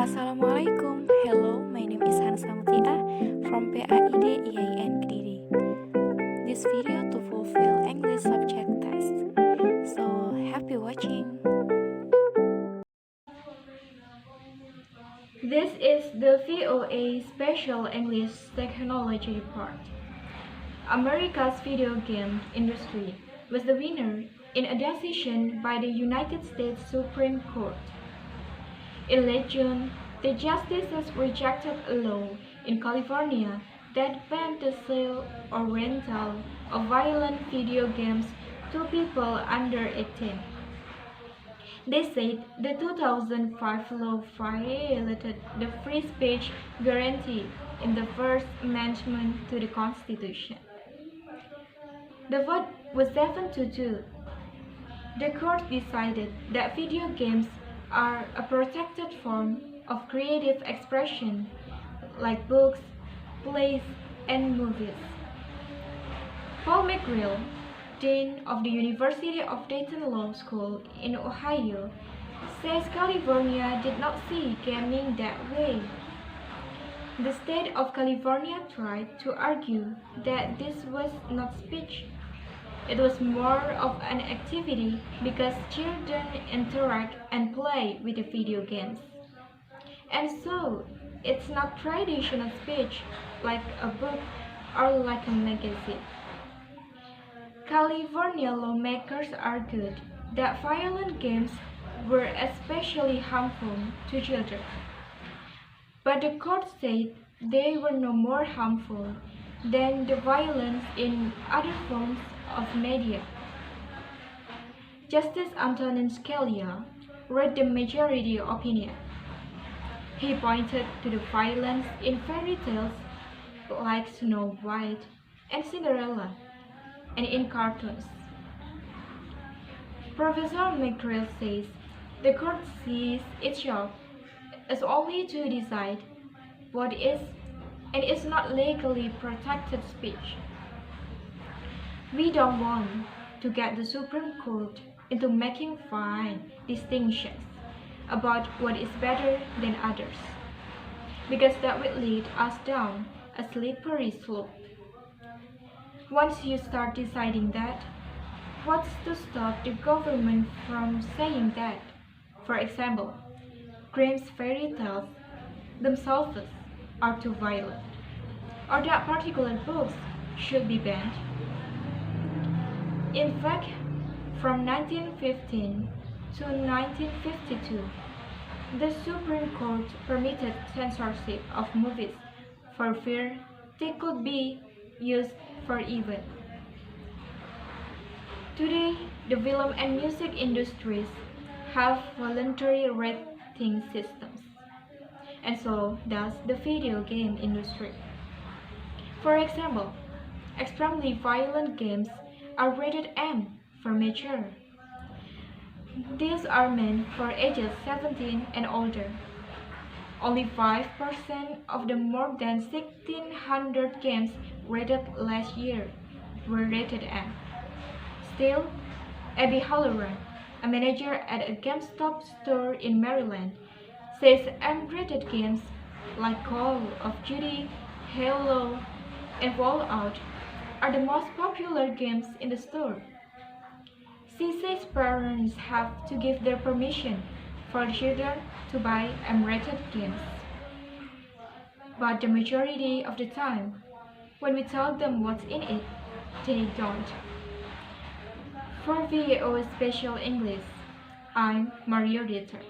Assalamualaikum. Hello, my name is Khansa Muthi'ah from PAID Kediri. This video to fulfill English subject test. So, happy watching. This is the VOA Special English Technology Report. America's video game industry was the winner in a decision by the United States Supreme Court. In late June, the justices rejected a law in California that banned the sale or rental of violent video games to people under 18. They said the 2005 law violated the free speech guarantee in the First Amendment to the Constitution. The vote was 7-2. The court decided that video games are a protected form of creative expression, like books, plays, and movies. Paul McGrail, Dean of the University of Dayton Law School in Ohio, says California did not see gaming that way. The state of California tried to argue that this was not speech. It was more of an activity because children interact and play with the video games. And so, it's not traditional speech like a book or like a magazine. California lawmakers argued that violent games were especially harmful to children. But the court said they were no more harmful than the violence in other forms of media. Justice Antonin Scalia wrote the majority opinion. He pointed to the violence in fairy tales like Snow White and Cinderella, and in cartoons. Professor McGrail says the court sees its job as only to decide what is and is not legally protected speech. We don't want to get the Supreme Court into making fine distinctions about what is better than others, because that will lead us down a slippery slope. Once you start deciding that, what's to stop the government from saying that? For example, Grimm's fairy tales themselves are too violent, or that particular books should be banned. In fact, from 1915 to 1952, the Supreme Court permitted censorship of movies for fear they could be used for evil. Today, the film and music industries have voluntary rating systems, and so does the video game industry. For example, extremely violent games are rated M for mature. These are meant for ages 17 and older. Only 5% of the more than 1,600 games rated last year were rated M. Still, Abby Halloran, a manager at a GameStop store in Maryland, says M-rated games like Call of Duty, Halo, and Fallout are the most popular games in the store. She says parents have to give their permission for children to buy M-rated games. But the majority of the time, when we tell them what's in it, they don't. For VO Special English, I'm Mario Dieter.